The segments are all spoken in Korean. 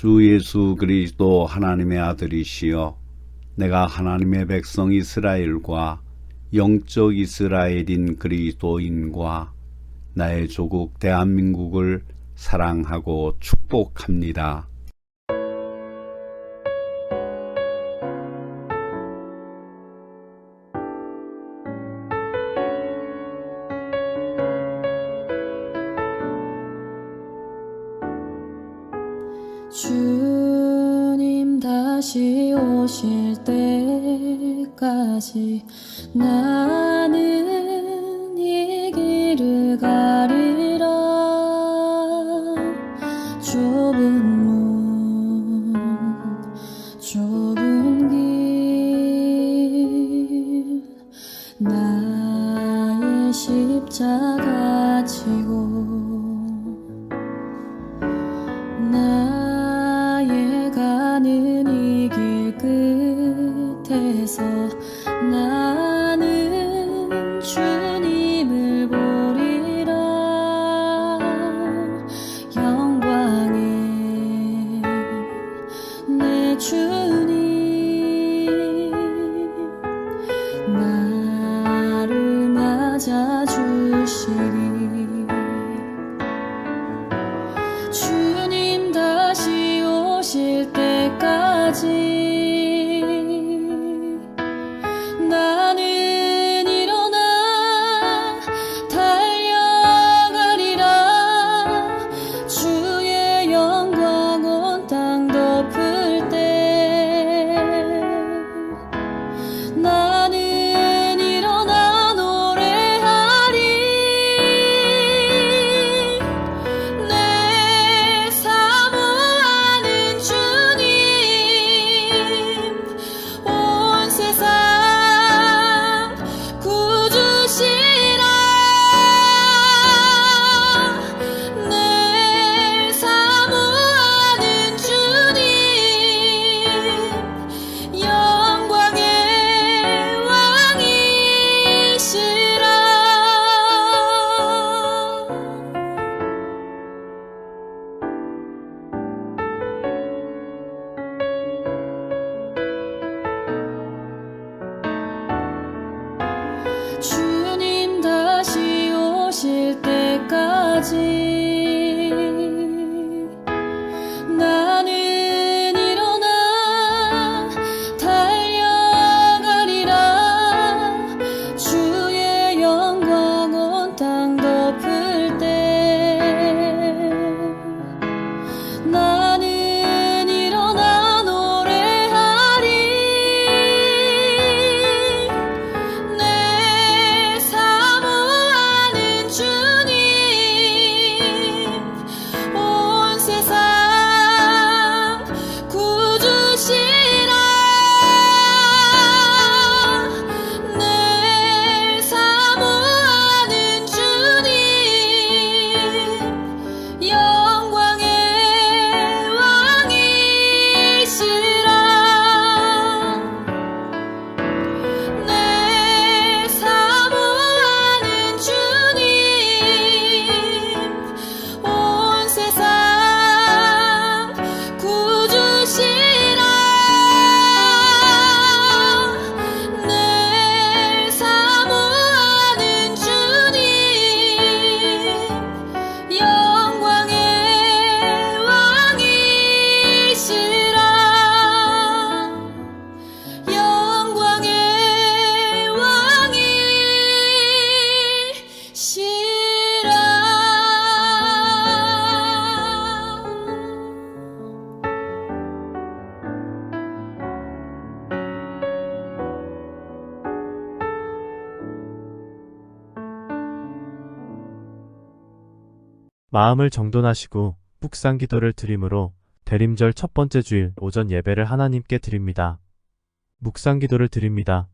주 예수 그리스도 하나님의 아들이시여 내가 하나님의 백성 이스라엘과 영적 이스라엘인 그리스도인과 나의 조국 대한민국을 사랑하고 축복합니다. 주님 다시 오실 때까지 나는 이 길을 가리라. 좁은 문 좁은 길 나의 십자가 지고 나의 가는 이 길 끝에서 나는 주님을 보리라. 영광의 내 주님 나를 맞아 주시리. 주님 다시 오실 때까지 나는 일어나 달려가리라. 주의 영광 온 땅 덮을 때 나는 일어나 노래하리. 내 사모하는 주님 온 세상 구주시라. 내 사모하는 주님 영광의 왕이시라. 주님 다시 오실 때까지 나는 일어나 달려가리라. 주의 영광 온 땅 덮을 때 나는 일어나 노래하리. 내 사모하는 주님 온 세상 구주시라. 내 사모하는 주님 영광의 왕이시라. 내 사모하는 주님 온 세상 구주시라. 내 사모하는 주님 영광의 왕이시라. 영광의 왕이시라. 마음을 정돈하시고 묵상 기도를 드림으로 대림절 첫 번째 주일 오전 예배를 하나님께 드립니다. 묵상 기도를 드립니다.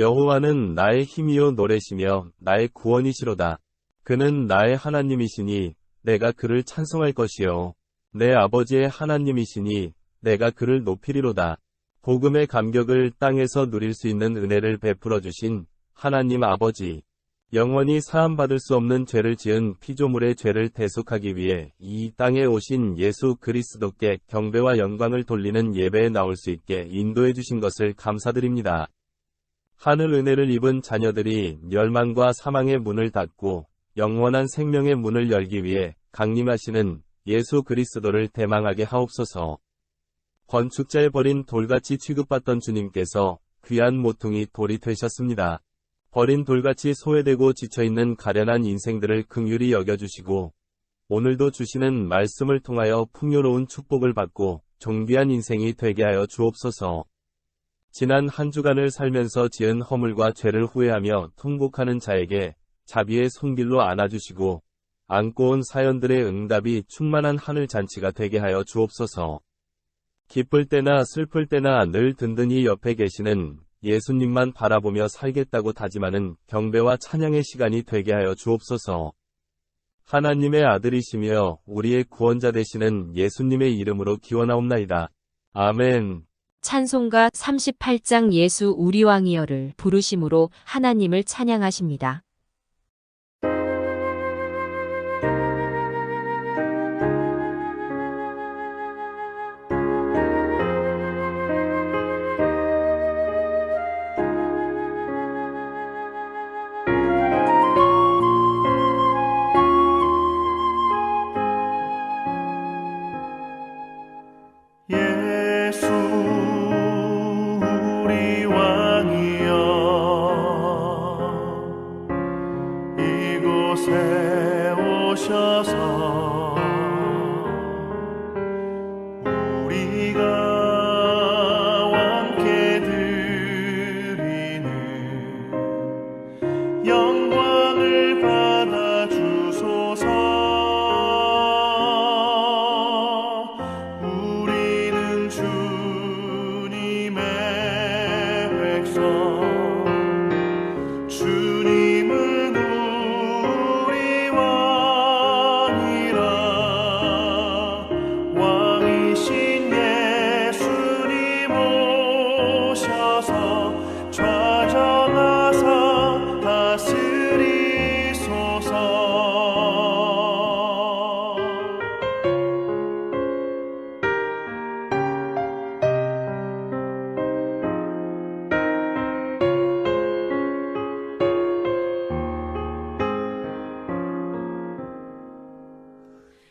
여호와는 나의 힘이요 노래시며 나의 구원이시로다. 그는 나의 하나님이시니 내가 그를 찬송할 것이요 내 아버지의 하나님이시니 내가 그를 높이리로다. 복음의 감격을 땅에서 누릴 수 있는 은혜를 베풀어 주신 하나님 아버지, 영원히 사함받을 수 없는 죄를 지은 피조물의 죄를 대속하기 위해 이 땅에 오신 예수 그리스도께 경배와 영광을 돌리는 예배에 나올 수 있게 인도해 주신 것을 감사드립니다. 하늘 은혜를 입은 자녀들이 멸망과 사망의 문을 닫고 영원한 생명의 문을 열기 위해 강림하시는 예수 그리스도를 대망하게 하옵소서. 건축자에 버린 돌같이 취급받던 주님께서 귀한 모퉁이 돌이 되셨습니다. 버린 돌같이 소외되고 지쳐있는 가련한 인생들을 긍휼히 여겨주시고 오늘도 주시는 말씀을 통하여 풍요로운 축복을 받고 존귀한 인생이 되게 하여 주옵소서. 지난 한 주간을 살면서 지은 허물과 죄를 후회하며 통곡하는 자에게 자비의 손길로 안아주시고 안고 온 사연들의 응답이 충만한 하늘 잔치가 되게 하여 주옵소서. 기쁠 때나 슬플 때나 늘 든든히 옆에 계시는 예수님만 바라보며 살겠다고 다짐하는 경배와 찬양의 시간이 되게 하여 주옵소서. 하나님의 아들이시며 우리의 구원자 되시는 예수님의 이름으로 기원하옵나이다. 아멘. 찬송가 38장 예수 우리 왕이여를 부르심으로 하나님을 찬양하십니다. 예수 우리 왕이여 이곳에 오셔서 우리가 왕께 드리는 영광을 받아 주소서. 주님은 우리 왕이라 왕이신 예수님 오셔서 좌정하사 다스리소서.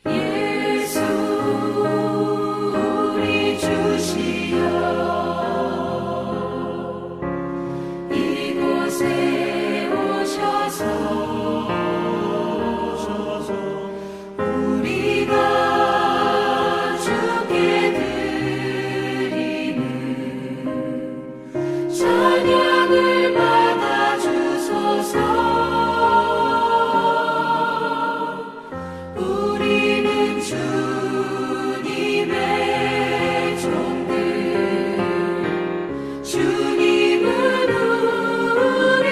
예수 우리 주시여 이곳에 오셔서 우리가 주께 드리는 찬양을 받아 주소서. 우리는 주님의 종들, 주님은 우리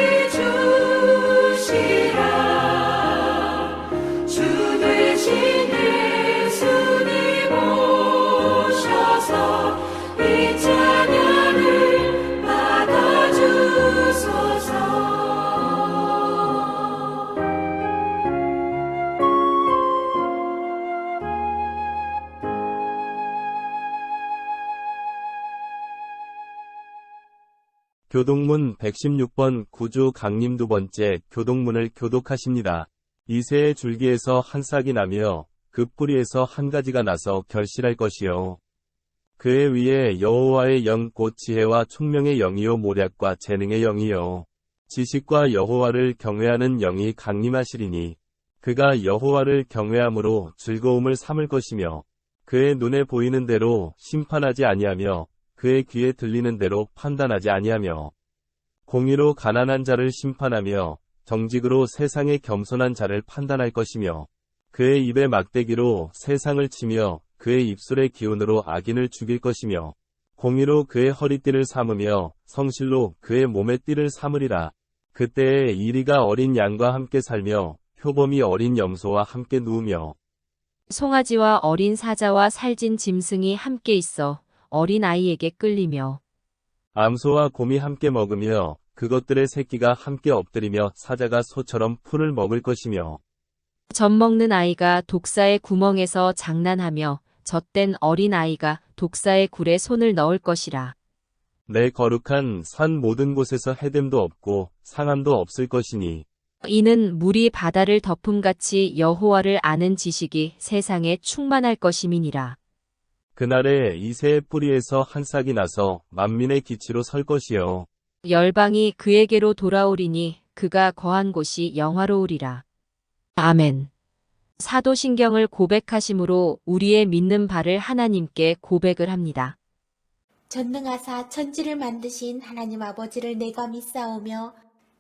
주시라. 주 되신 예수님 오셔서 이 찬양을 받아 주소서. 교동문 116번 구주 강림 두 번째 교동문을 교독하십니다. 이새의 줄기에서 한 싹이 나며 그 뿌리에서 한 가지가 나서 결실할 것이요. 그의 위에 여호와의 영 곧 지혜와 총명의 영이요 모략과 재능의 영이요. 지식과 여호와를 경외하는 영이 강림하시리니 그가 여호와를 경외함으로 즐거움을 삼을 것이며 그의 눈에 보이는 대로 심판하지 아니하며 그의 귀에 들리는 대로 판단하지 아니하며 공의로 가난한 자를 심판하며 정직으로 세상의 겸손한 자를 판단할 것이며 그의 입의 막대기로 세상을 치며 그의 입술의 기운으로 악인을 죽일 것이며 공의로 그의 허리띠를 삼으며 성실로 그의 몸의 띠를 삼으리라. 그때에 이리가 어린 양과 함께 살며 표범이 어린 염소와 함께 누우며 송아지와 어린 사자와 살진 짐승이 함께 있어 어린 아이에게 끌리며 암소와 곰이 함께 먹으며 그것들의 새끼가 함께 엎드리며 사자가 소처럼 풀을 먹을 것이며 젖 먹는 아이가 독사의 구멍에서 장난하며 젖된 어린 아이가 독사의 굴에 손을 넣을 것이라. 내 거룩한 산 모든 곳에서 해됨도 없고 상함도 없을 것이니 이는 물이 바다를 덮음같이 여호와를 아는 지식이 세상에 충만할 것임이니라. 그날에 이 새의 뿌리에서 한 싹이 나서 만민의 기치로 설 것이요 열방이 그에게로 돌아오리니 그가 거한 곳이 영화로우리라. 아멘. 사도신경을 고백하심으로 우리의 믿는 바를 하나님께 고백을 합니다. 전능하사 천지를 만드신 하나님 아버지를 내가 믿사오며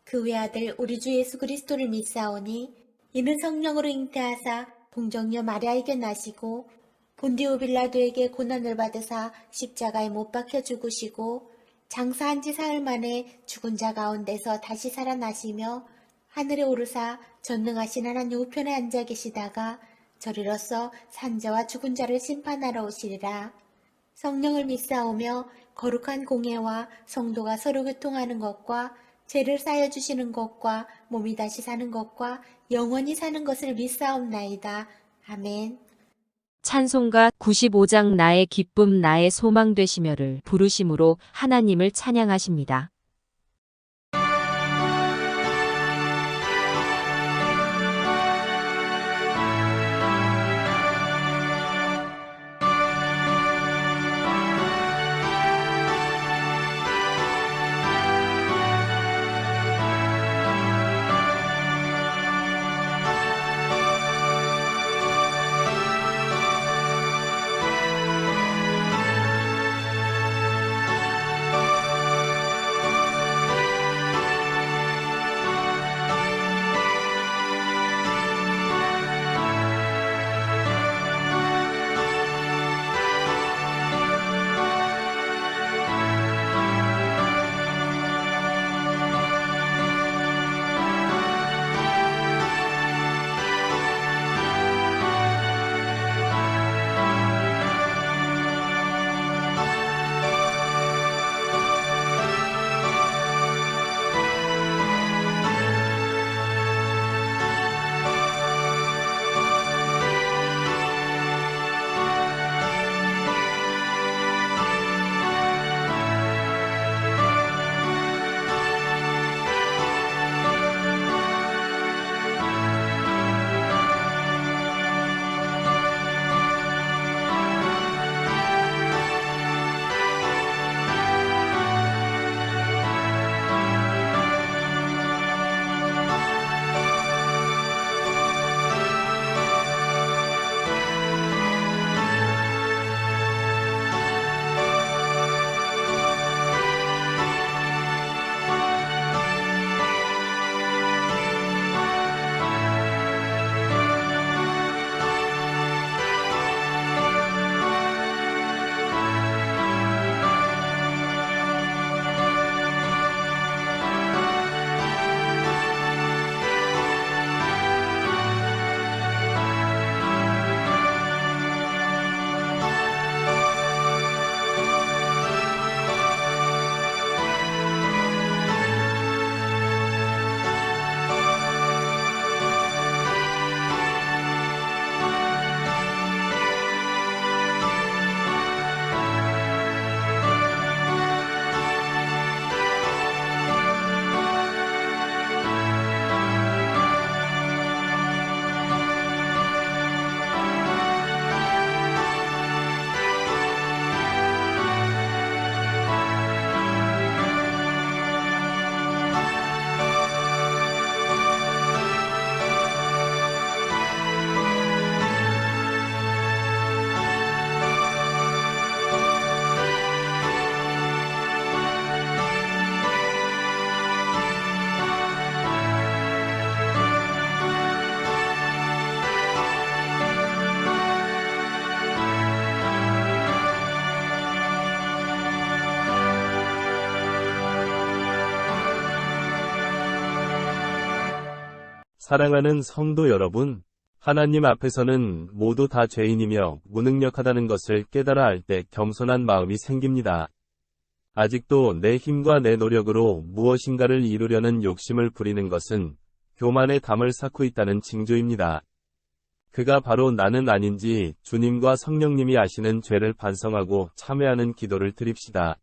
그 외아들 우리 주 예수 그리스도를 믿사오니 이는 성령으로 잉태하사 동정녀 마리아에게 나시고 본디오 빌라도에게 고난을 받으사 십자가에 못 박혀 죽으시고 장사한 지 사흘 만에 죽은 자 가운데서 다시 살아나시며 하늘에 오르사 전능하신 하나님 우편에 앉아 계시다가 저리로서 산자와 죽은 자를 심판하러 오시리라. 성령을 믿사오며 거룩한 공예와 성도가 서로 교통하는 것과 죄를 쌓여 주시는 것과 몸이 다시 사는 것과 영원히 사는 것을 믿사옵나이다. 아멘. 찬송가 95장 나의 기쁨 나의 소망 되시며를 부르심으로 하나님을 찬양하십니다. 사랑하는 성도 여러분, 하나님 앞에서는 모두 다 죄인이며 무능력하다는 것을 깨달아 알 때 겸손한 마음이 생깁니다. 아직도 내 힘과 내 노력으로 무엇인가를 이루려는 욕심을 부리는 것은 교만의 담을 쌓고 있다는 징조입니다. 그가 바로 나는 아닌지 주님과 성령님이 아시는 죄를 반성하고 참회하는 기도를 드립시다.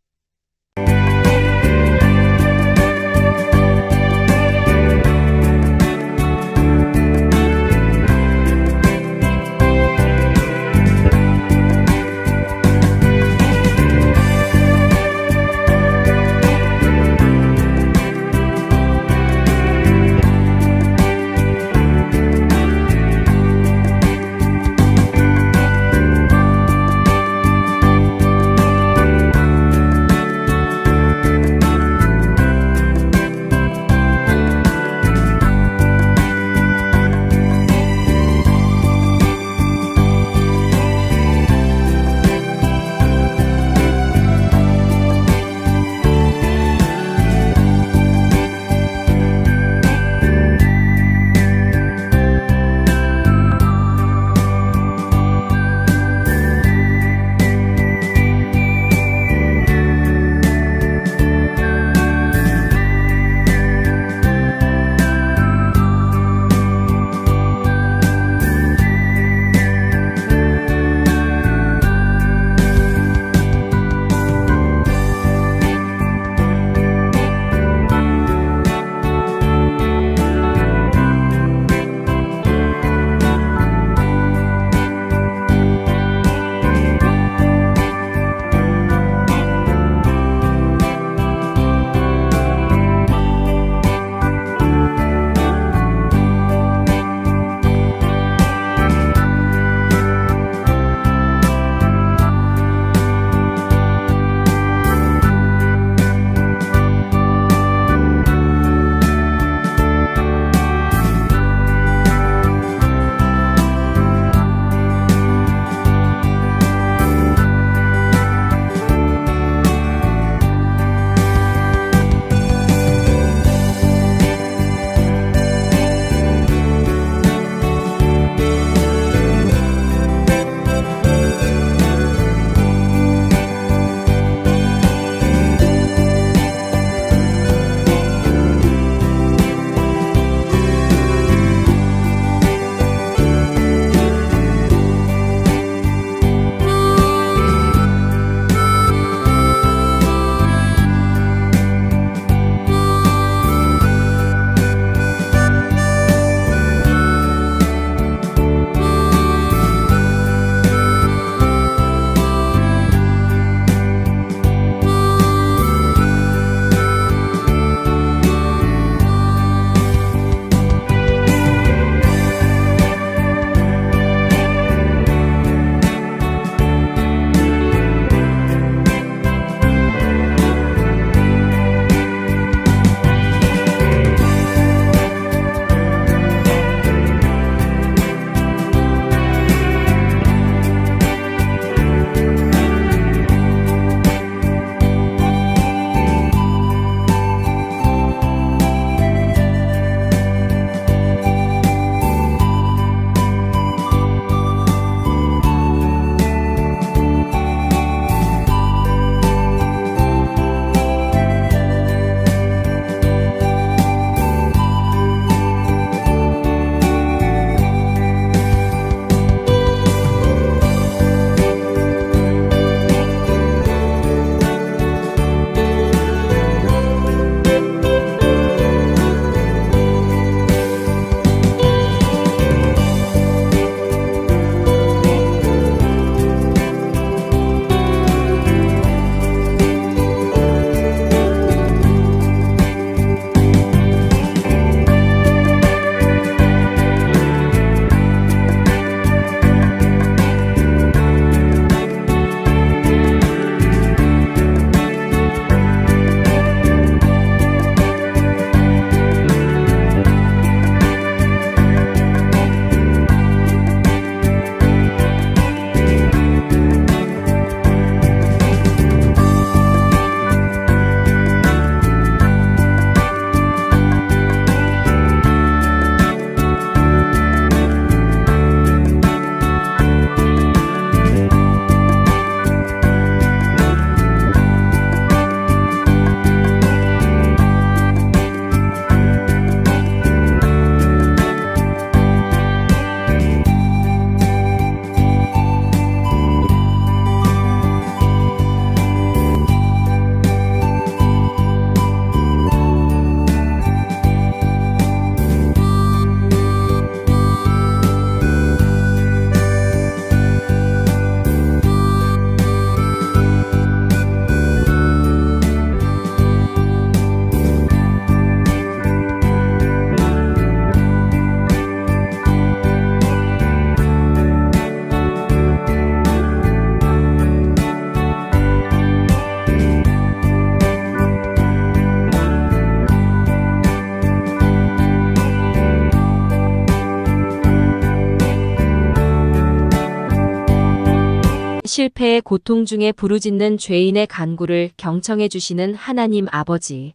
실패의 고통 중에 부르짖는 죄인의 간구를 경청해 주시는 하나님 아버지.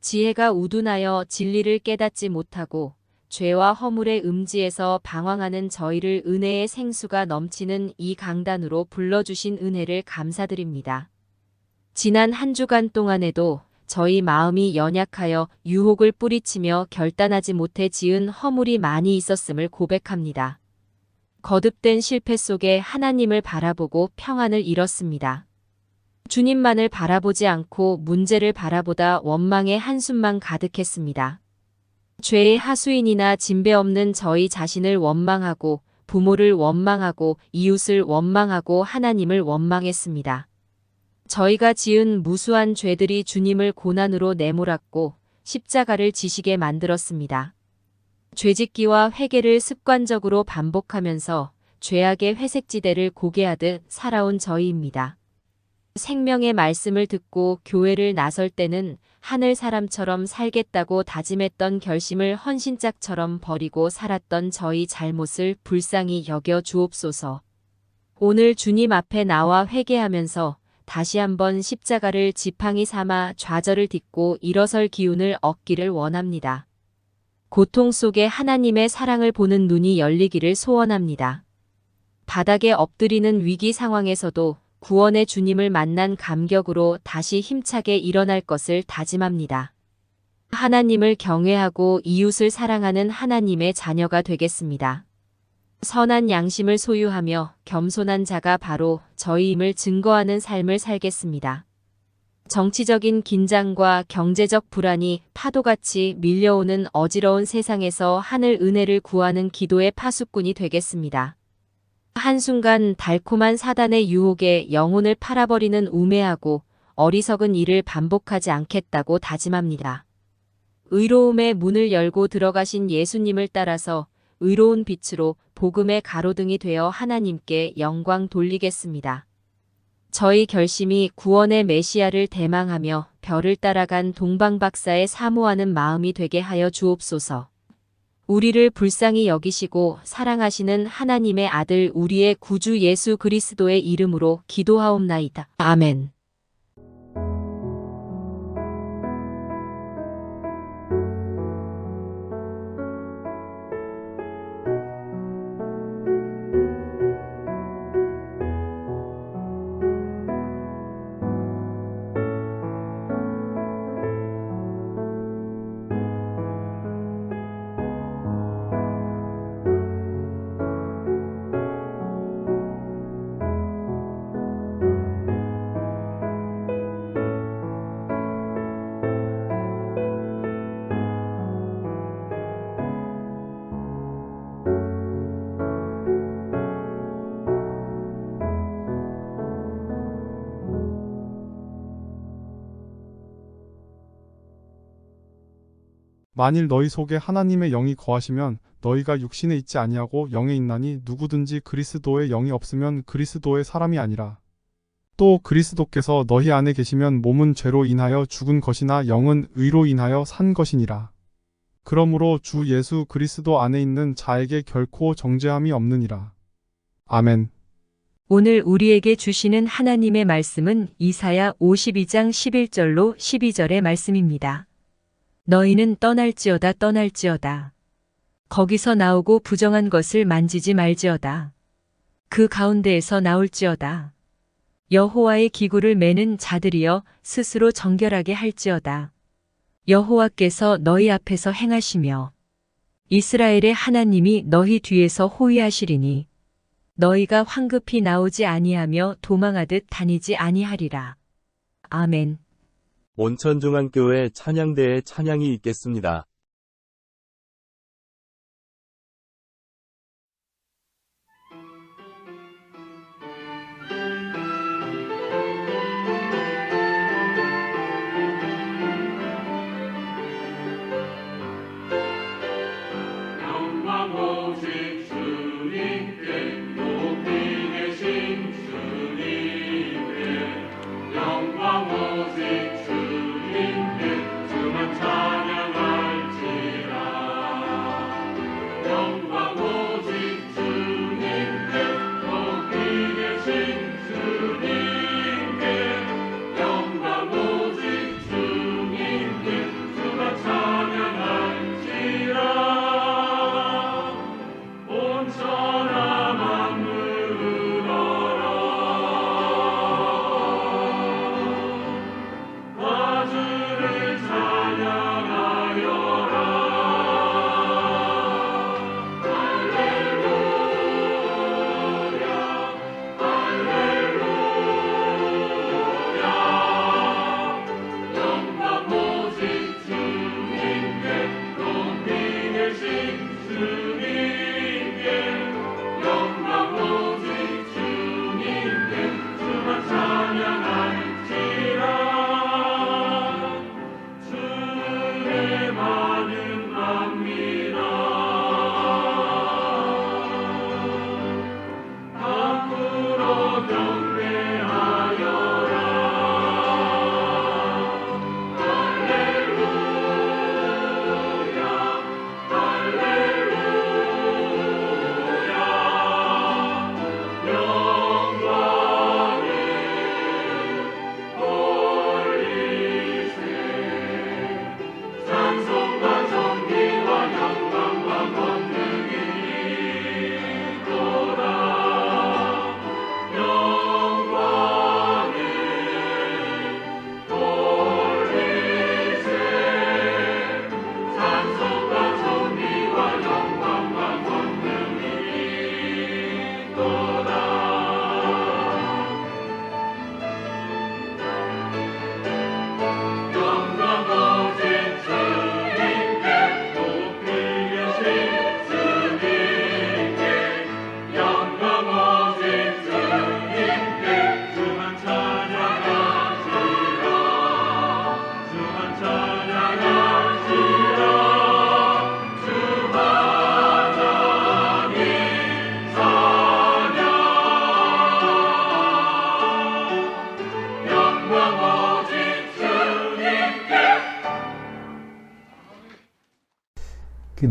지혜가 우둔하여 진리를 깨닫지 못하고 죄와 허물의 음지에서 방황하는 저희를 은혜의 생수가 넘치는 이 강단으로 불러주신 은혜를 감사드립니다. 지난 한 주간 동안에도 저희 마음이 연약하여 유혹을 뿌리치며 결단하지 못해 지은 허물이 많이 있었음을 고백합니다. 거듭된 실패 속에 하나님을 바라보고 평안을 잃었습니다. 주님만을 바라보지 않고 문제를 바라보다 원망의 한숨만 가득했습니다. 죄의 하수인이나 진배 없는 저희 자신을 원망하고 부모를 원망하고 이웃을 원망하고 하나님을 원망했습니다. 저희가 지은 무수한 죄들이 주님을 고난으로 내몰았고 십자가를 지시게 만들었습니다. 죄짓기와 회개를 습관적으로 반복하면서 죄악의 회색지대를 고개하듯 살아온 저희입니다. 생명의 말씀을 듣고 교회를 나설 때는 하늘 사람처럼 살겠다고 다짐했던 결심을 헌신짝처럼 버리고 살았던 저희 잘못을 불쌍히 여겨 주옵소서. 오늘 주님 앞에 나와 회개하면서 다시 한번 십자가를 지팡이 삼아 좌절을 딛고 일어설 기운을 얻기를 원합니다. 고통 속에 하나님의 사랑을 보는 눈이 열리기를 소원합니다. 바닥에 엎드리는 위기 상황에서도 구원의 주님을 만난 감격으로 다시 힘차게 일어날 것을 다짐합니다. 하나님을 경외하고 이웃을 사랑하는 하나님의 자녀가 되겠습니다. 선한 양심을 소유하며 겸손한 자가 바로 저희임을 증거하는 삶을 살겠습니다. 정치적인 긴장과 경제적 불안이 파도같이 밀려오는 어지러운 세상에서 하늘 은혜를 구하는 기도의 파수꾼이 되겠습니다. 한순간 달콤한 사단의 유혹에 영혼을 팔아버리는 우매하고 어리석은 일을 반복하지 않겠다고 다짐합니다. 의로움의 문을 열고 들어가신 예수님을 따라서 의로운 빛으로 복음의 가로등이 되어 하나님께 영광 돌리겠습니다. 저희 결심이 구원의 메시아를 대망하며 별을 따라간 동방박사의 사모하는 마음이 되게 하여 주옵소서. 우리를 불쌍히 여기시고 사랑하시는 하나님의 아들 우리의 구주 예수 그리스도의 이름으로 기도하옵나이다. 아멘. 만일 너희 속에 하나님의 영이 거하시면 너희가 육신에 있지 아니하고 영에 있나니 누구든지 그리스도의 영이 없으면 그리스도의 사람이 아니라. 또 그리스도께서 너희 안에 계시면 몸은 죄로 인하여 죽은 것이나 영은 의로 인하여 산 것이니라. 그러므로 주 예수 그리스도 안에 있는 자에게 결코 정죄함이 없느니라. 아멘. 오늘 우리에게 주시는 하나님의 말씀은 이사야 52장 11절로 12절의 말씀입니다. 너희는 떠날지어다 떠날지어다. 거기서 나오고 부정한 것을 만지지 말지어다. 그 가운데에서 나올지어다. 여호와의 기구를 매는 자들이여 스스로 정결하게 할지어다. 여호와께서 너희 앞에서 행하시며 이스라엘의 하나님이 너희 뒤에서 호위하시리니 너희가 황급히 나오지 아니하며 도망하듯 다니지 아니하리라. 아멘. 온천중앙교회 찬양대에 찬양이 있겠습니다. 영광 오직 주님께 높이 계신 주님께 영광 오직 주님께 주만 찬양할지라 영광 오직 주님께 높이 계신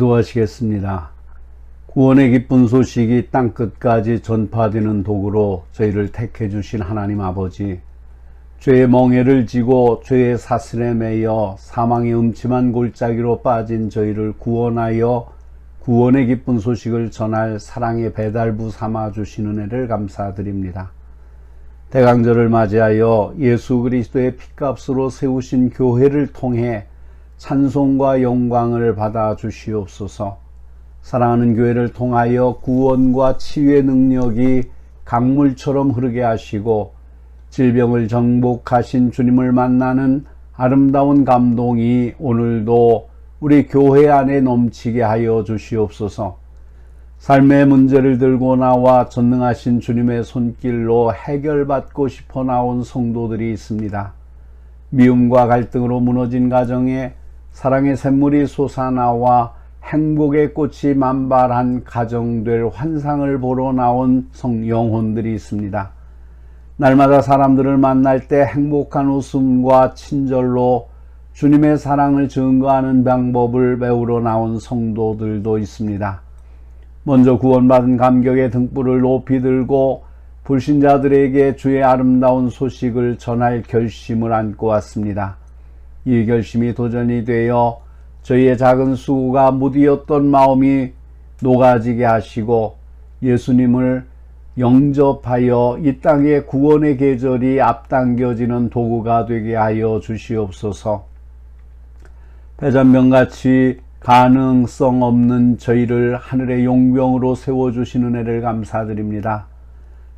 기도하시겠습니다. 구원의 기쁜 소식이 땅끝까지 전파되는 도구로 저희를 택해 주신 하나님 아버지, 죄의 멍에를 지고 죄의 사슬에 매여 사망의 음침한 골짜기로 빠진 저희를 구원하여 구원의 기쁜 소식을 전할 사랑의 배달부 삼아 주신 은혜를 감사드립니다. 대강절을 맞이하여 예수 그리스도의 피값으로 세우신 교회를 통해 찬송과 영광을 받아 주시옵소서. 사랑하는 교회를 통하여 구원과 치유의 능력이 강물처럼 흐르게 하시고 질병을 정복하신 주님을 만나는 아름다운 감동이 오늘도 우리 교회 안에 넘치게 하여 주시옵소서. 삶의 문제를 들고 나와 전능하신 주님의 손길로 해결받고 싶어 나온 성도들이 있습니다. 미움과 갈등으로 무너진 가정에 사랑의 샘물이 솟아나와 행복의 꽃이 만발한 가정될 환상을 보러 나온 영혼들이 있습니다. 날마다 사람들을 만날 때 행복한 웃음과 친절로 주님의 사랑을 증거하는 방법을 배우러 나온 성도들도 있습니다. 먼저 구원받은 감격의 등불을 높이 들고 불신자들에게 주의 아름다운 소식을 전할 결심을 안고 왔습니다. 이 결심이 도전이 되어 저희의 작은 수고가 무디었던 마음이 녹아지게 하시고 예수님을 영접하여 이 땅의 구원의 계절이 앞당겨지는 도구가 되게 하여 주시옵소서. 배잔병같이 가능성 없는 저희를 하늘의 용병으로 세워주신 은혜를 감사드립니다.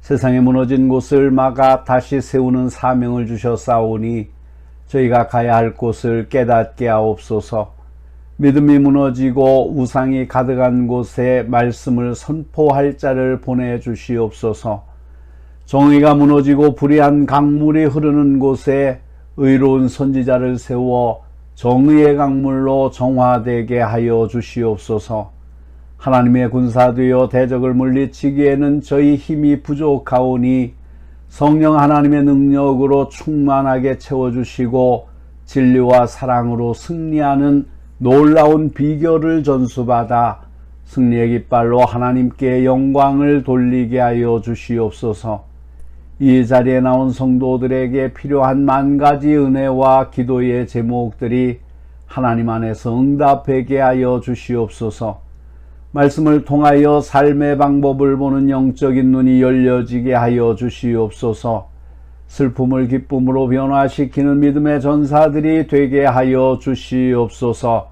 세상에 무너진 곳을 막아 다시 세우는 사명을 주셨사오니 저희가 가야 할 곳을 깨닫게 하옵소서. 믿음이 무너지고 우상이 가득한 곳에 말씀을 선포할 자를 보내주시옵소서. 정의가 무너지고 불의한 강물이 흐르는 곳에 의로운 선지자를 세워 정의의 강물로 정화되게 하여 주시옵소서. 하나님의 군사되어 대적을 물리치기에는 저희 힘이 부족하오니 성령 하나님의 능력으로 충만하게 채워주시고 진리와 사랑으로 승리하는 놀라운 비결을 전수받아 승리의 깃발로 하나님께 영광을 돌리게 하여 주시옵소서. 이 자리에 나온 성도들에게 필요한 만 가지 은혜와 기도의 제목들이 하나님 안에서 응답하게 하여 주시옵소서. 말씀을 통하여 삶의 방법을 보는 영적인 눈이 열려지게 하여 주시옵소서. 슬픔을 기쁨으로 변화시키는 믿음의 전사들이 되게 하여 주시옵소서.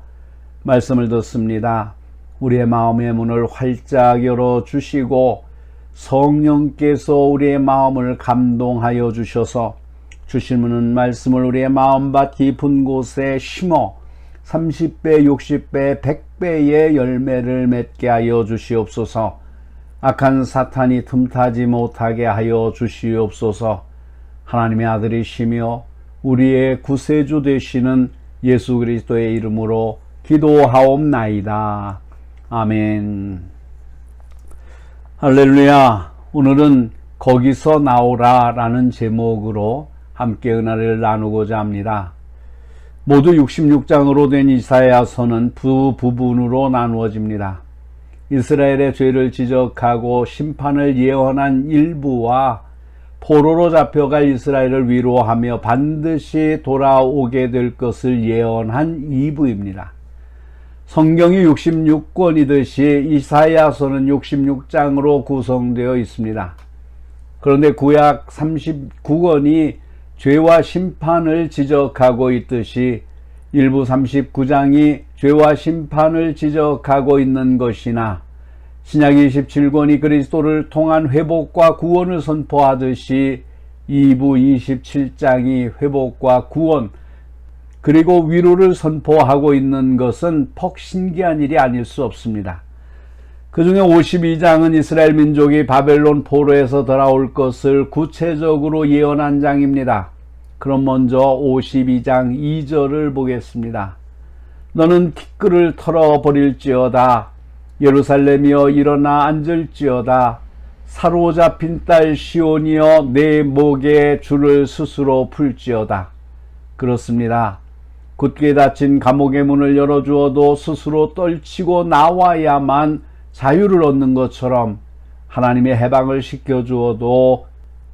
말씀을 듣습니다. 우리의 마음의 문을 활짝 열어 주시고 성령께서 우리의 마음을 감동하여 주셔서 주시는 말씀을 우리의 마음밭 깊은 곳에 심어 30배, 60배, 100배의 열매를 맺게 하여 주시옵소서. 악한 사탄이 틈타지 못하게 하여 주시옵소서. 하나님의 아들이시며 우리의 구세주 되시는 예수 그리스도의 이름으로 기도하옵나이다. 아멘. 할렐루야. 오늘은 거기서 나오라 라는 제목으로 함께 은혜를 나누고자 합니다. 모두 66장으로 된 이사야서는 두 부분으로 나누어집니다. 이스라엘의 죄를 지적하고 심판을 예언한 일부와 포로로 잡혀갈 이스라엘을 위로하며 반드시 돌아오게 될 것을 예언한 2부입니다. 성경이 66권이듯이 이사야서는 66장으로 구성되어 있습니다. 그런데 구약 39권이 죄와 심판을 지적하고 있듯이 일부 39장이 죄와 심판을 지적하고 있는 것이나 신약 27권이 그리스도를 통한 회복과 구원을 선포하듯이 2부 27장이 회복과 구원 그리고 위로를 선포하고 있는 것은 퍽 신기한 일이 아닐 수 없습니다. 그 중에 52장은 이스라엘 민족이 바벨론 포로에서 돌아올 것을 구체적으로 예언한 장입니다. 그럼 먼저 52장 2절을 보겠습니다. 너는 티끌을 털어버릴지어다. 예루살렘이여 일어나 앉을지어다. 사로잡힌 딸 시온이여 내 목에 줄을 스스로 풀지어다. 그렇습니다. 굳게 닫힌 감옥의 문을 열어주어도 스스로 떨치고 나와야만 자유를 얻는 것처럼 하나님의 해방을 시켜주어도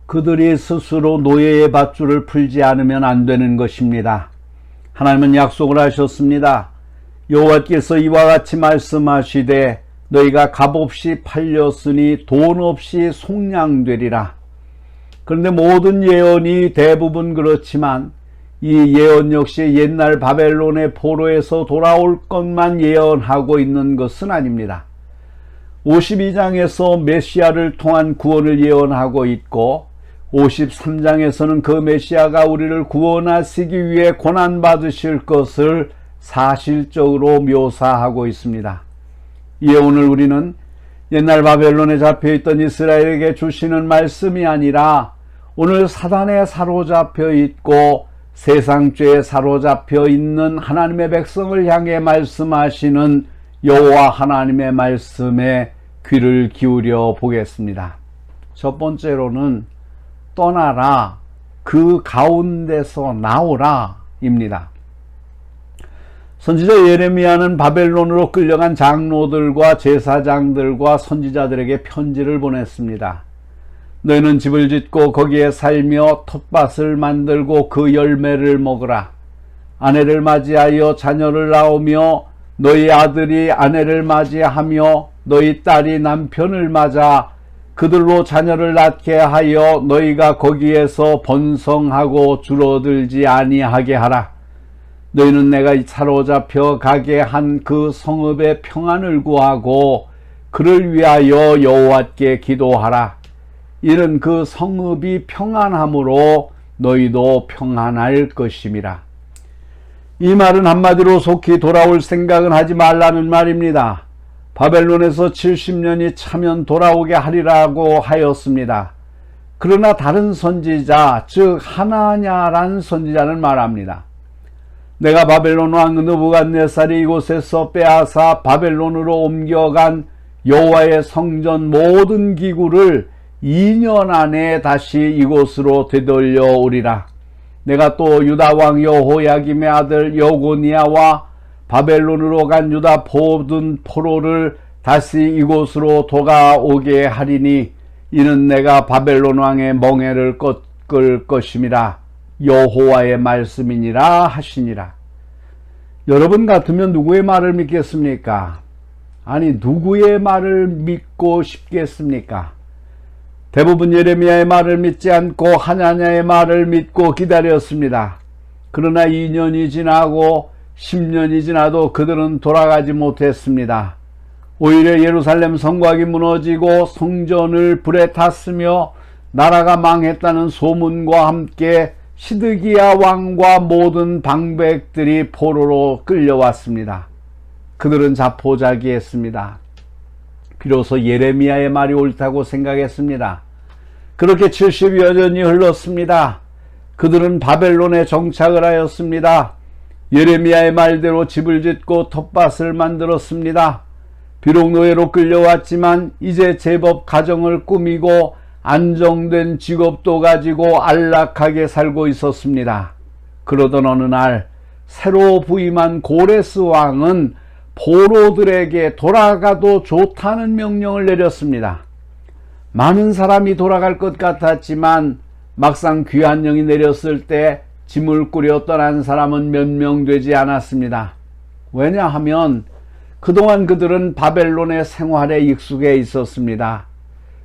그들이 스스로 노예의 밧줄을 풀지 않으면 안 되는 것입니다. 하나님은 약속을 하셨습니다. 여호와께서 이와 같이 말씀하시되 너희가 값없이 팔렸으니 돈 없이 속량되리라. 그런데 모든 예언이 대부분 그렇지만 이 예언 역시 옛날 바벨론의 포로에서 돌아올 것만 예언하고 있는 것은 아닙니다. 52장에서 메시아를 통한 구원을 예언하고 있고 53장에서는 그 메시아가 우리를 구원하시기 위해 고난받으실 것을 사실적으로 묘사하고 있습니다. 이에 오늘 우리는 옛날 바벨론에 잡혀있던 이스라엘에게 주시는 말씀이 아니라 오늘 사단에 사로잡혀 있고 세상죄에 사로잡혀 있는 하나님의 백성을 향해 말씀하시는 여호와 하나님의 말씀에 귀를 기울여 보겠습니다. 첫 번째로는 떠나라, 그 가운데서 나오라 입니다. 선지자 예레미야는 바벨론으로 끌려간 장로들과 제사장들과 선지자들에게 편지를 보냈습니다. 너희는 집을 짓고 거기에 살며 텃밭을 만들고 그 열매를 먹으라. 아내를 맞이하여 자녀를 낳으며 너희 아들이 아내를 맞이하며 너희 딸이 남편을 맞아 그들로 자녀를 낳게 하여 너희가 거기에서 번성하고 줄어들지 아니하게 하라. 너희는 내가 사로잡혀 가게 한 그 성읍의 평안을 구하고 그를 위하여 여호와께 기도하라. 이는 그 성읍이 평안함으로 너희도 평안할 것임이라. 이 말은 한마디로 속히 돌아올 생각은 하지 말라는 말입니다. 바벨론에서 70년이 차면 돌아오게 하리라고 하였습니다. 그러나 다른 선지자, 즉 하나냐란 선지자는 말합니다. 내가 바벨론 왕 느부갓네살이 이곳에서 빼앗아 바벨론으로 옮겨간 여호와의 성전 모든 기구를 2년 안에 다시 이곳으로 되돌려 오리라. 내가 또 유다 왕 여호야김의 아들 여고니아와 바벨론으로 간 유다 모든 포로를 다시 이곳으로 돌아오게 하리니 이는 내가 바벨론 왕의 멍에를 꺾을 것임이라. 여호와의 말씀이니라 하시니라. 여러분 같으면 누구의 말을 믿겠습니까? 아니, 누구의 말을 믿고 싶겠습니까? 대부분 예레미야의 말을 믿지 않고 하나냐의 말을 믿고 기다렸습니다. 그러나 2년이 지나고 10년이 지나도 그들은 돌아가지 못했습니다. 오히려 예루살렘 성곽이 무너지고 성전을 불에 탔으며 나라가 망했다는 소문과 함께 시드기야 왕과 모든 방백들이 포로로 끌려왔습니다. 그들은 자포자기했습니다. 비로소 예레미야의 말이 옳다고 생각했습니다. 그렇게 70여 년이 흘렀습니다. 그들은 바벨론에 정착을 하였습니다. 예레미야의 말대로 집을 짓고 텃밭을 만들었습니다. 비록 노예로 끌려왔지만 이제 제법 가정을 꾸미고 안정된 직업도 가지고 안락하게 살고 있었습니다. 그러던 어느 날 새로 부임한 고레스 왕은 포로들에게 돌아가도 좋다는 명령을 내렸습니다. 많은 사람이 돌아갈 것 같았지만 막상 귀한 영이 내렸을 때 짐을 꾸려 떠난 사람은 몇 명 되지 않았습니다. 왜냐하면 그동안 그들은 바벨론의 생활에 익숙해 있었습니다.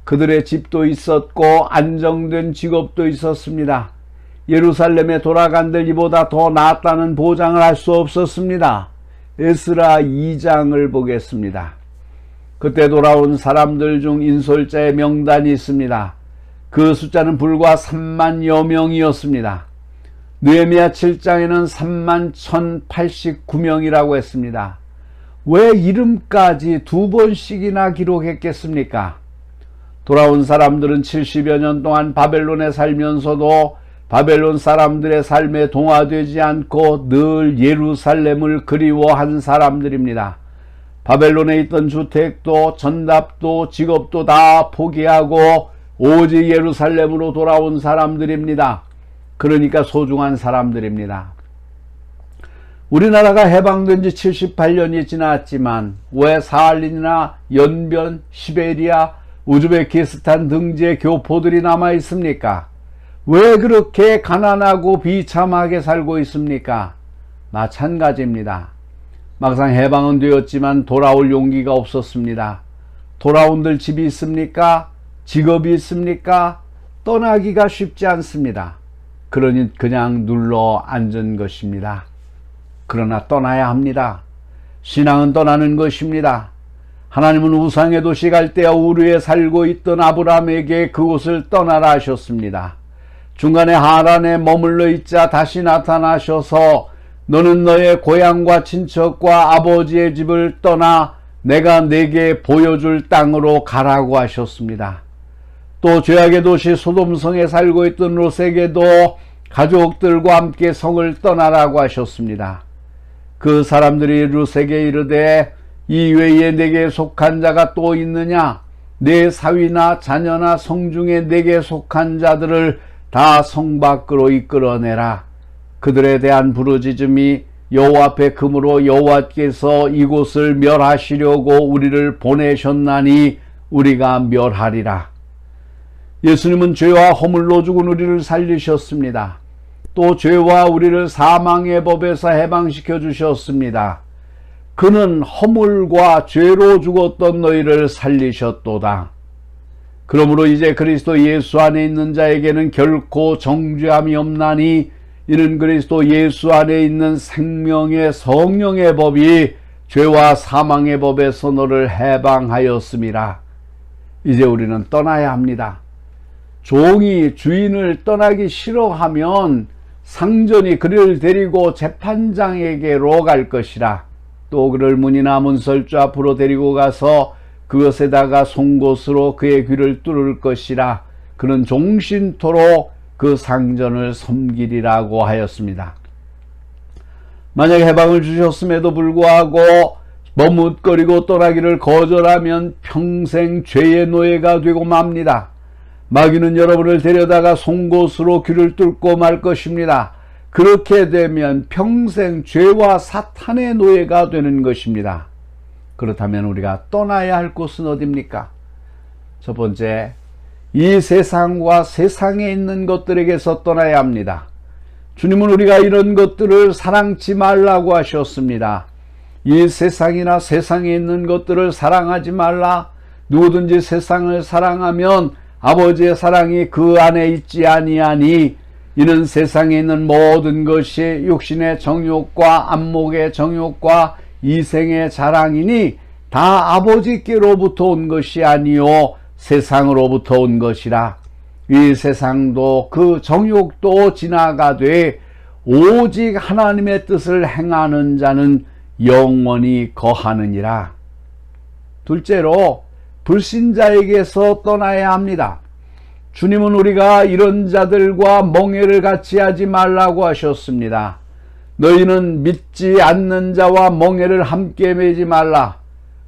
그들의 집도 있었고 안정된 직업도 있었습니다. 예루살렘에 돌아간들 이보다 더 낫다는 보장을 할 수 없었습니다. 에스라 2장을 보겠습니다. 그때 돌아온 사람들 중 인솔자의 명단이 있습니다. 그 숫자는 불과 3만여 명이었습니다. 느헤미야 7장에는 31,089명이라고 했습니다. 왜 이름까지 2번씩이나 기록했겠습니까? 돌아온 사람들은 70여 년 동안 바벨론에 살면서도 바벨론 사람들의 삶에 동화되지 않고 늘 예루살렘을 그리워한 사람들입니다. 바벨론에 있던 주택도 전답도 직업도 다 포기하고 오직 예루살렘으로 돌아온 사람들입니다. 그러니까 소중한 사람들입니다. 우리나라가 해방된 지 78년이 지났지만 왜 사할린이나 연변, 시베리아, 우즈베키스탄 등지의 교포들이 남아 있습니까? 왜 그렇게 가난하고 비참하게 살고 있습니까? 마찬가지입니다. 막상 해방은 되었지만 돌아올 용기가 없었습니다. 돌아온들 집이 있습니까? 직업이 있습니까? 떠나기가 쉽지 않습니다. 그러니 그냥 눌러 앉은 것입니다. 그러나 떠나야 합니다. 신앙은 떠나는 것입니다. 하나님은 우상의 도시 갈대아 우르에 살고 있던 아브라함에게 그곳을 떠나라 하셨습니다. 중간에 하란에 머물러 있자 다시 나타나셔서 너는 너의 고향과 친척과 아버지의 집을 떠나 내가 네게 보여줄 땅으로 가라고 하셨습니다. 또 죄악의 도시 소돔성에 살고 있던 롯에게도 가족들과 함께 성을 떠나라고 하셨습니다. 그 사람들이 롯에게 이르되 이 외에 내게 속한 자가 또 있느냐? 내 사위나 자녀나 성 중에 내게 속한 자들을 다 성 밖으로 이끌어내라. 그들에 대한 부르짖음이 여호와 앞에 금으로 여호와께서 이곳을 멸하시려고 우리를 보내셨나니 우리가 멸하리라. 예수님은 죄와 허물로 죽은 우리를 살리셨습니다. 또 죄와 우리를 사망의 법에서 해방시켜 주셨습니다. 그는 허물과 죄로 죽었던 너희를 살리셨도다. 그러므로 이제 그리스도 예수 안에 있는 자에게는 결코 정죄함이 없나니 이는 그리스도 예수 안에 있는 생명의 성령의 법이 죄와 사망의 법에서 너를 해방하였음이라. 이제 우리는 떠나야 합니다. 종이 주인을 떠나기 싫어하면 상전이 그를 데리고 재판장에게로 갈 것이라. 또 그를 문이나 문설주 앞으로 데리고 가서 그것에다가 송곳으로 그의 귀를 뚫을 것이라. 그는 종신토록 그 상전을 섬기리라고 하였습니다. 만약 해방을 주셨음에도 불구하고 머뭇거리고 떠나기를 거절하면 평생 죄의 노예가 되고 맙니다. 마귀는 여러분을 데려다가 송곳으로 귀를 뚫고 말 것입니다. 그렇게 되면 평생 죄와 사탄의 노예가 되는 것입니다. 그렇다면 우리가 떠나야 할 곳은 어디입니까? 첫 번째, 이 세상과 세상에 있는 것들에게서 떠나야 합니다. 주님은 우리가 이런 것들을 사랑치 말라고 하셨습니다. 이 세상이나 세상에 있는 것들을 사랑하지 말라. 누구든지 세상을 사랑하면 아버지의 사랑이 그 안에 있지 아니하니 이는 세상에 있는 모든 것이 육신의 정욕과 안목의 정욕과 이생의 자랑이니 다 아버지께로부터 온 것이 아니요 세상으로부터 온 것이라. 이 세상도 그 정욕도 지나가되 오직 하나님의 뜻을 행하는 자는 영원히 거하느니라. 둘째로 불신자에게서 떠나야 합니다. 주님은 우리가 이런 자들과 멍해를 같이 하지 말라고 하셨습니다. 너희는 믿지 않는 자와 멍해를 함께 매지 말라.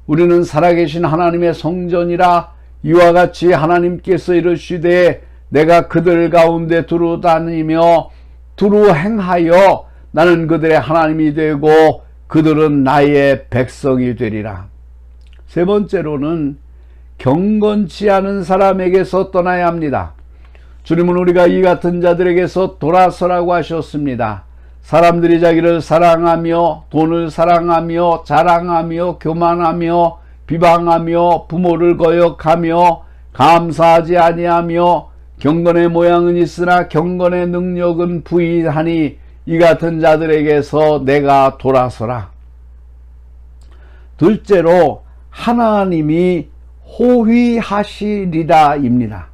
우리는 살아계신 하나님의 성전이라. 이와 같이 하나님께서 이르시되 내가 그들 가운데 두루 다니며 두루 행하여 나는 그들의 하나님이 되고 그들은 나의 백성이 되리라. 세 번째로는 경건치 않은 사람에게서 떠나야 합니다. 주님은 우리가 이 같은 자들에게서 돌아서라고 하셨습니다. 사람들이 자기를 사랑하며 돈을 사랑하며 자랑하며 교만하며 비방하며 부모를 거역하며 감사하지 아니하며 경건의 모양은 있으나 경건의 능력은 부인하니 이 같은 자들에게서 내가 돌아서라. 둘째로 하나님이 호위하시리라입니다.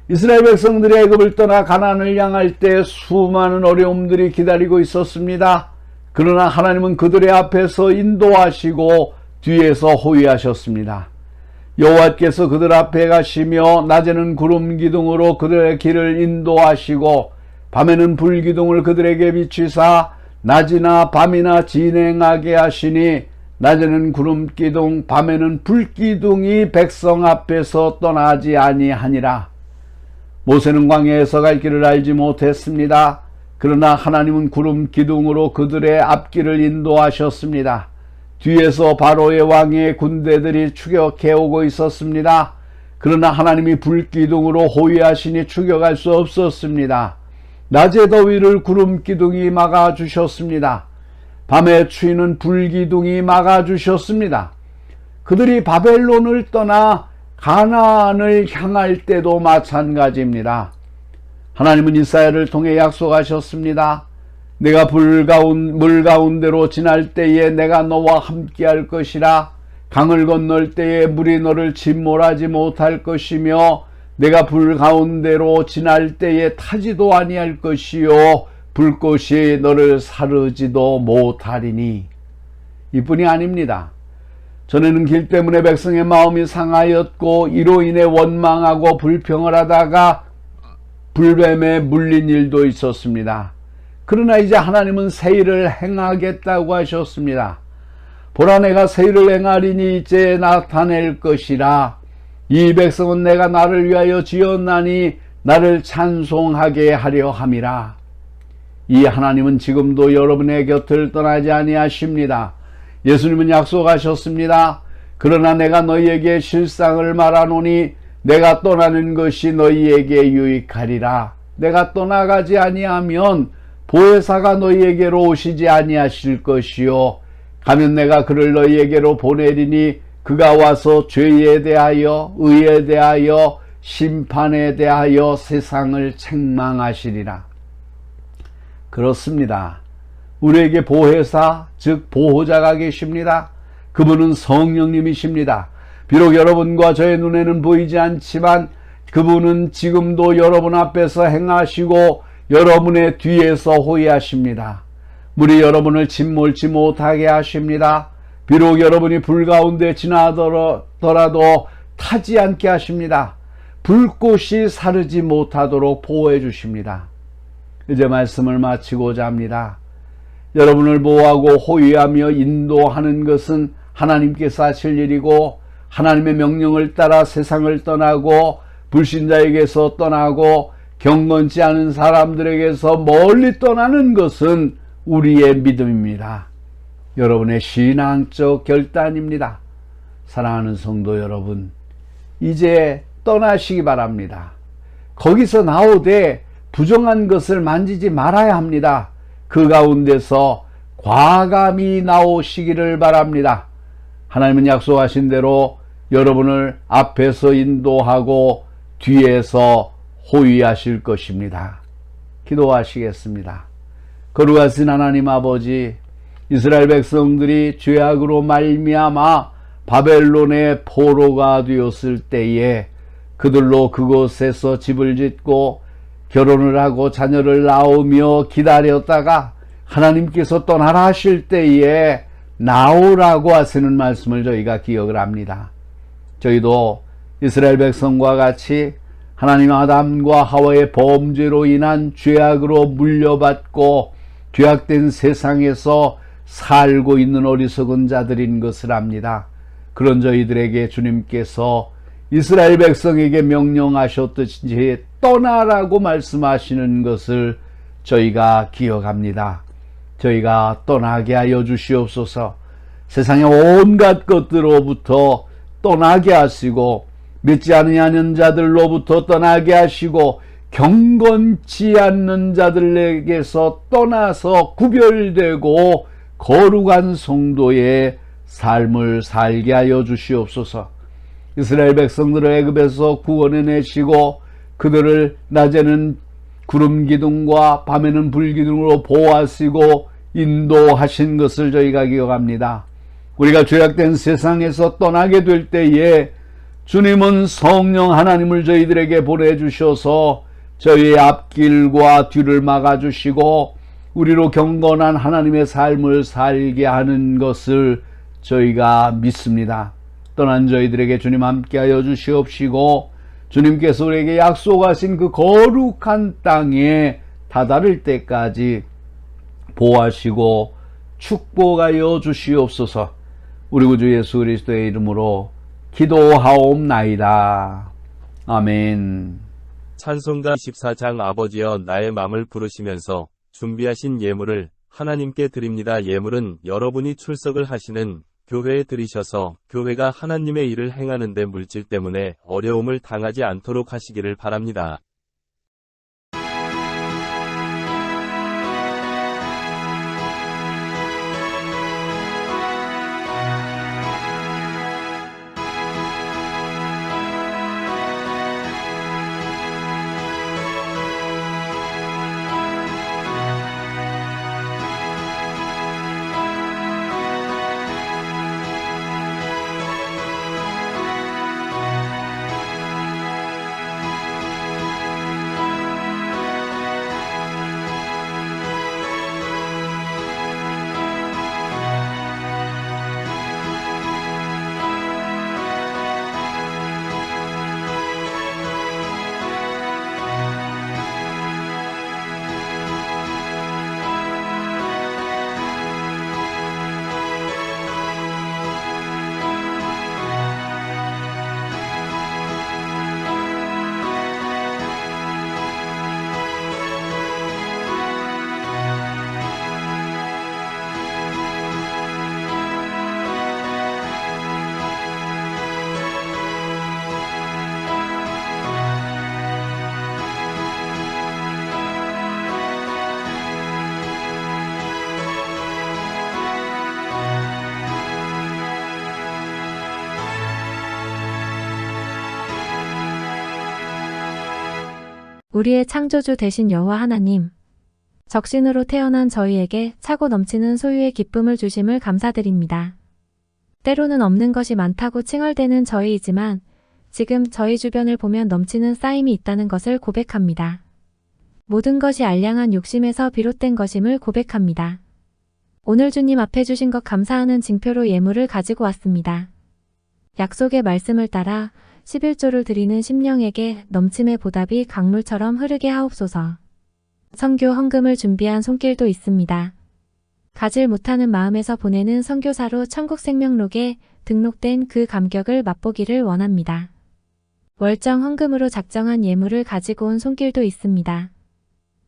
이스라엘 백성들이 애굽을 떠나 가나안을 향할 때 수많은 어려움들이 기다리고 있었습니다. 그러나 하나님은 그들의 앞에서 인도하시고 뒤에서 호위하셨습니다. 여호와께서 그들 앞에 가시며 낮에는 구름 기둥으로 그들의 길을 인도하시고 밤에는 불 기둥을 그들에게 비추사 낮이나 밤이나 진행하게 하시니 낮에는 구름 기둥 밤에는 불 기둥이 백성 앞에서 떠나지 아니하니라. 모세는 광야에서 갈 길을 알지 못했습니다. 그러나 하나님은 구름 기둥으로 그들의 앞길을 인도하셨습니다. 뒤에서 바로의 왕의 군대들이 추격해 오고 있었습니다. 그러나 하나님이 불기둥으로 호위하시니 추격할 수 없었습니다. 낮의 더위를 구름 기둥이 막아주셨습니다. 밤의 추위는 불기둥이 막아주셨습니다. 그들이 바벨론을 떠나 가나안을 향할 때도 마찬가지입니다. 하나님은 이사야를 통해 약속하셨습니다. 내가 물 가운데로 지날 때에 내가 너와 함께할 것이라. 강을 건널 때에 물이 너를 침몰하지 못할 것이며 내가 불 가운데로 지날 때에 타지도 아니할 것이요 불꽃이 너를 사르지도 못하리니. 이뿐이 아닙니다. 전에는 길 때문에 백성의 마음이 상하였고 이로 인해 원망하고 불평을 하다가 불뱀에 물린 일도 있었습니다. 그러나 이제 하나님은 새 일을 행하겠다고 하셨습니다. 보라, 내가 새 일을 행하리니 이제 나타낼 것이라. 이 백성은 내가 나를 위하여 지었나니 나를 찬송하게 하려 함이라. 이 하나님은 지금도 여러분의 곁을 떠나지 아니하십니다. 예수님은 약속하셨습니다. 그러나 내가 너희에게 실상을 말하노니 내가 떠나는 것이 너희에게 유익하리라. 내가 떠나가지 아니하면 보혜사가 너희에게로 오시지 아니하실 것이요 가면 내가 그를 너희에게로 보내리니 그가 와서 죄에 대하여 의에 대하여 심판에 대하여 세상을 책망하시리라. 그렇습니다. 우리에게 보혜사, 즉 보호자가 계십니다. 그분은 성령님이십니다. 비록 여러분과 저의 눈에는 보이지 않지만 그분은 지금도 여러분 앞에서 행하시고 여러분의 뒤에서 호위하십니다. 물이 여러분을 짓몰지 못하게 하십니다. 비록 여러분이 불 가운데 지나더라도 타지 않게 하십니다. 불꽃이 사르지 못하도록 보호해 주십니다. 이제 말씀을 마치고자 합니다. 여러분을 보호하고 호위하며 인도하는 것은 하나님께서 하실 일이고 하나님의 명령을 따라 세상을 떠나고 불신자에게서 떠나고 경건치 않은 사람들에게서 멀리 떠나는 것은 우리의 믿음입니다. 여러분의 신앙적 결단입니다. 사랑하는 성도 여러분, 이제 떠나시기 바랍니다. 거기서 나오되 부정한 것을 만지지 말아야 합니다. 그 가운데서 과감히 나오시기를 바랍니다. 하나님은 약속하신 대로 여러분을 앞에서 인도하고 뒤에서 호위하실 것입니다. 기도하시겠습니다. 거룩하신 하나님 아버지, 이스라엘 백성들이 죄악으로 말미암아 바벨론의 포로가 되었을 때에 그들로 그곳에서 집을 짓고 결혼을 하고 자녀를 낳으며 기다렸다가 하나님께서 떠나라 하실 때에 나오라고 하시는 말씀을 저희가 기억을 합니다. 저희도 이스라엘 백성과 같이 하나님 아담과 하와의 범죄로 인한 죄악으로 물려받고 죄악된 세상에서 살고 있는 어리석은 자들인 것을 압니다. 그런 저희들에게 주님께서 이스라엘 백성에게 명령하셨듯이 떠나라고 말씀하시는 것을 저희가 기억합니다. 저희가 떠나게 하여 주시옵소서. 세상의 온갖 것들로부터 떠나게 하시고 믿지 아니하는 자들로부터 떠나게 하시고 경건치 않는 자들에게서 떠나서 구별되고 거룩한 성도의 삶을 살게 하여 주시옵소서. 이스라엘 백성들을 애굽에서 구원해내시고 그들을 낮에는 구름 기둥과 밤에는 불 기둥으로 보호하시고 인도하신 것을 저희가 기억합니다. 우리가 죄악된 세상에서 떠나게 될 때에 주님은 성령 하나님을 저희들에게 보내주셔서 저희의 앞길과 뒤를 막아주시고 우리로 경건한 하나님의 삶을 살게 하는 것을 저희가 믿습니다. 떠난 저희들에게 주님 함께하여 주시옵시고 주님께서 우리에게 약속하신 그 거룩한 땅에 다다를 때까지 보호하시고 축복하여 주시옵소서. 우리 구주 예수 그리스도의 이름으로 기도하옵나이다. 아멘. 찬송가 14장 아버지여 나의 맘을 부르시면서 준비하신 예물을 하나님께 드립니다. 예물은 여러분이 출석을 하시는 교회에 드리셔서 교회가 하나님의 일을 행하는 데 물질 때문에 어려움을 당하지 않도록 하시기를 바랍니다. 우리의 창조주 되신 여호와 하나님, 적신으로 태어난 저희에게 차고 넘치는 소유의 기쁨을 주심을 감사드립니다. 때로는 없는 것이 많다고 칭얼대는 저희이지만 지금 저희 주변을 보면 넘치는 쌓임이 있다는 것을 고백합니다. 모든 것이 알량한 욕심에서 비롯된 것임을 고백합니다. 오늘 주님 앞에 주신 것 감사하는 징표로 예물을 가지고 왔습니다. 약속의 말씀을 따라 11조를 드리는 심령에게 넘침의 보답이 강물처럼 흐르게 하옵소서. 선교 헌금을 준비한 손길도 있습니다. 가질 못하는 마음에서 보내는 선교사로 천국생명록에 등록된 그 감격을 맛보기를 원합니다. 월정 헌금으로 작정한 예물을 가지고 온 손길도 있습니다.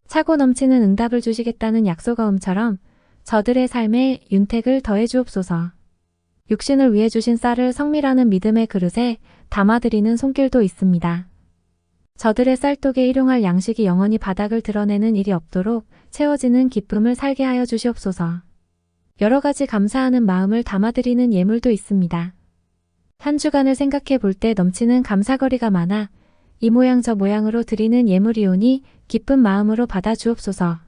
차고 넘치는 응답을 주시겠다는 약속어음처럼 저들의 삶에 윤택을 더해 주옵소서. 육신을 위해 주신 쌀을 성밀하는 믿음의 그릇에 담아드리는 손길도 있습니다. 저들의 쌀독에 일용할 양식이 영원히 바닥을 드러내는 일이 없도록 채워지는 기쁨을 살게 하여 주시옵소서. 여러 가지 감사하는 마음을 담아드리는 예물도 있습니다. 한 주간을 생각해 볼 때 넘치는 감사거리가 많아 이 모양 저 모양으로 드리는 예물이오니 기쁜 마음으로 받아 주옵소서.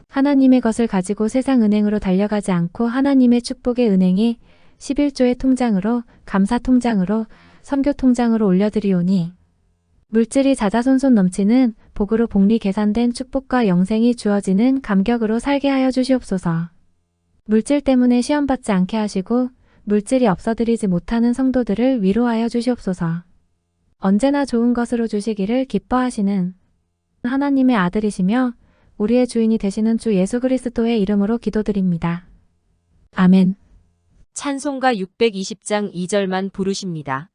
하나님의 것을 가지고 세상 은행으로 달려가지 않고 하나님의 축복의 은행에 11조의 통장으로 감사 통장으로 선교 통장으로 올려드리오니 물질이 자자손손 넘치는 복으로 복리 계산된 축복과 영생이 주어지는 감격으로 살게 하여 주시옵소서. 물질 때문에 시험받지 않게 하시고 물질이 없어드리지 못하는 성도들을 위로하여 주시옵소서. 언제나 좋은 것으로 주시기를 기뻐하시는 하나님의 아들이시며 우리의 주인이 되시는 주 예수 그리스도의 이름으로 기도드립니다. 아멘. 찬송가 620장 2절만 부르십니다.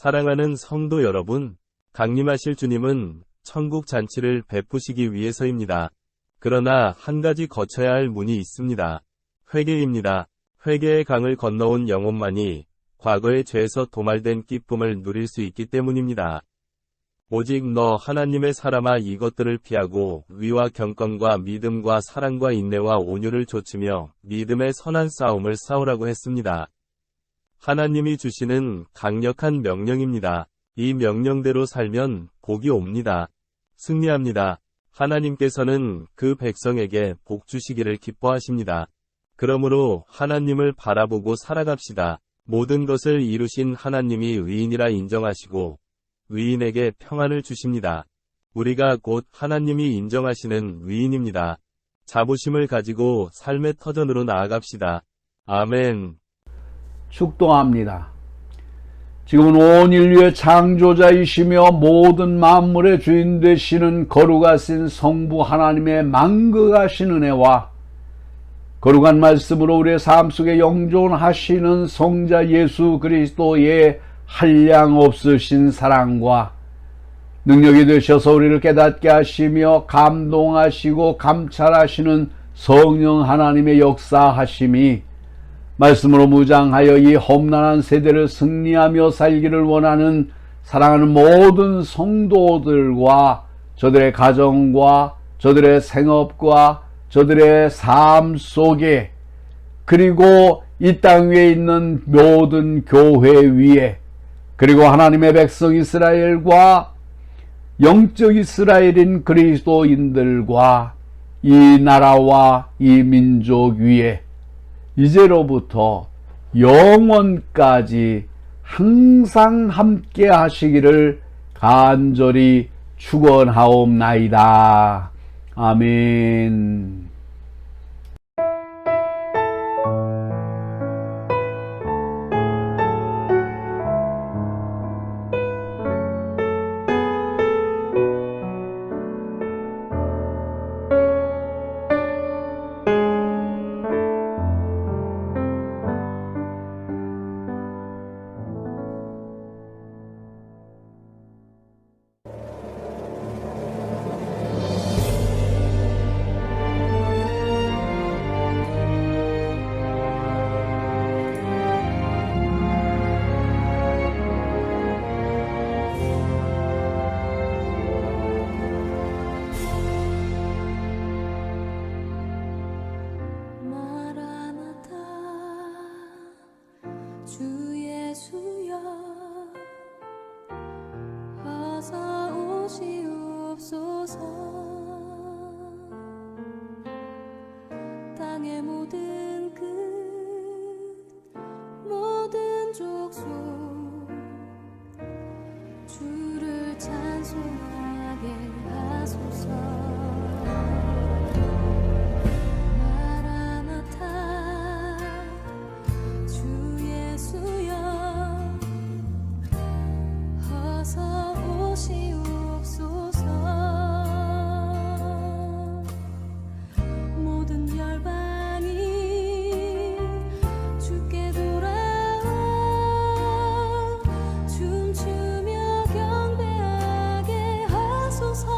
사랑하는 성도 여러분, 강림하실 주님은 천국 잔치를 베푸시기 위해서입니다. 그러나 한 가지 거쳐야 할 문이 있습니다. 회개입니다. 회개의 강을 건너온 영혼만이 과거의 죄에서 도말된 기쁨을 누릴 수 있기 때문입니다. 오직 너 하나님의 사람아 이것들을 피하고 위와 경건과 믿음과 사랑과 인내와 온유를 좇으며 믿음의 선한 싸움을 싸우라고 했습니다. 하나님이 주시는 강력한 명령입니다. 이 명령대로 살면 복이 옵니다. 승리합니다. 하나님께서는 그 백성에게 복 주시기를 기뻐하십니다. 그러므로 하나님을 바라보고 살아갑시다. 모든 것을 이루신 하나님이 의인이라 인정하시고 의인에게 평안을 주십니다. 우리가 곧 하나님이 인정하시는 의인입니다. 자부심을 가지고 삶의 터전으로 나아갑시다. 아멘. 축도합니다. 지금은 온 인류의 창조자이시며 모든 만물의 주인 되시는 거룩하신 성부 하나님의 만극하신 은혜와 거룩한 말씀으로 우리의 삶 속에 영존하시는 성자 예수 그리스도의 한량 없으신 사랑과 능력이 되셔서 우리를 깨닫게 하시며 감동하시고 감찰하시는 성령 하나님의 역사하심이 말씀으로 무장하여 이 험난한 세대를 승리하며 살기를 원하는 사랑하는 모든 성도들과 저들의 가정과 저들의 생업과 저들의 삶 속에 그리고 이 땅 위에 있는 모든 교회 위에 그리고 하나님의 백성 이스라엘과 영적 이스라엘인 그리스도인들과 이 나라와 이 민족 위에 이제로부터 영원까지 항상 함께 하시기를 간절히 축원하옵나이다. 아멘. 땅의 모든 끝 모든 족속 주를 찬송하게 하소서. 마라나타 주 예수여 어서 오시옵소서. 모든 열방이 주께 돌아와 춤추며 경배하게 하소서.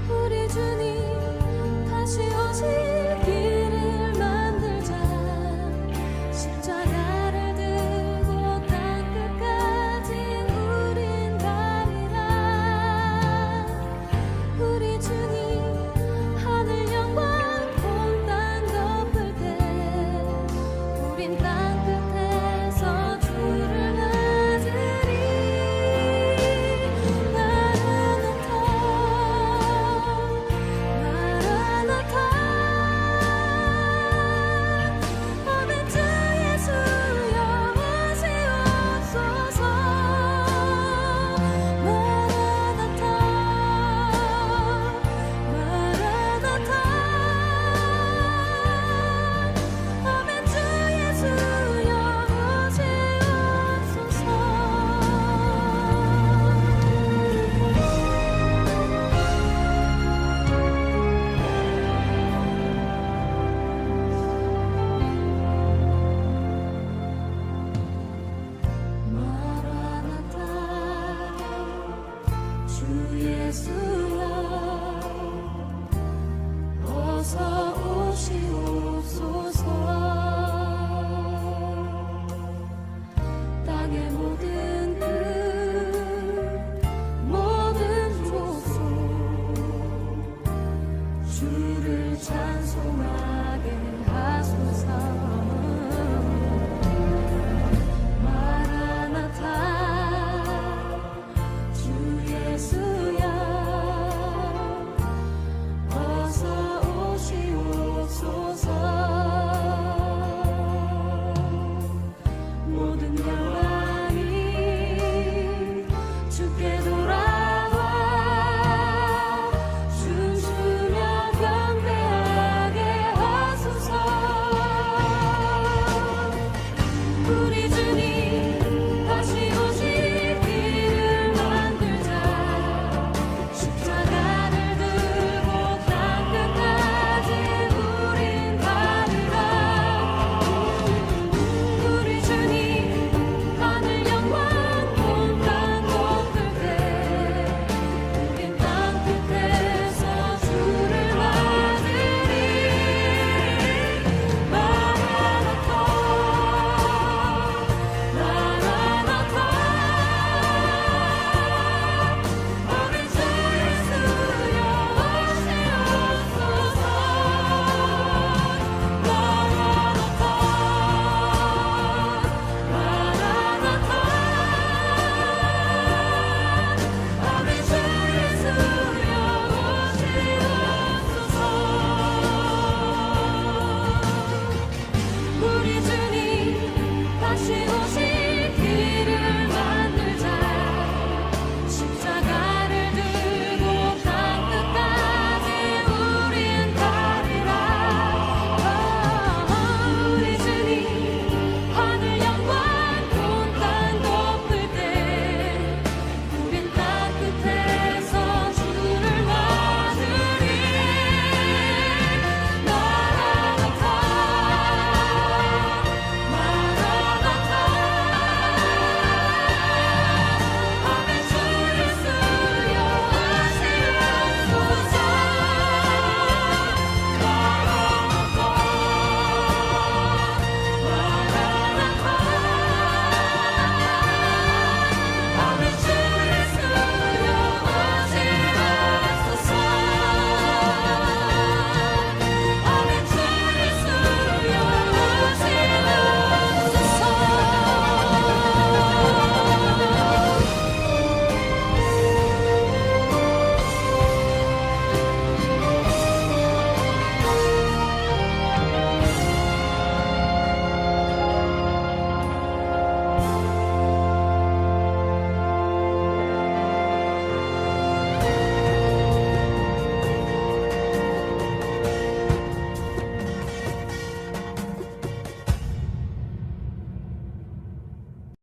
우리 주님 다시 오실 길을 만들자. 십자가를 들고 땅끝까지 예수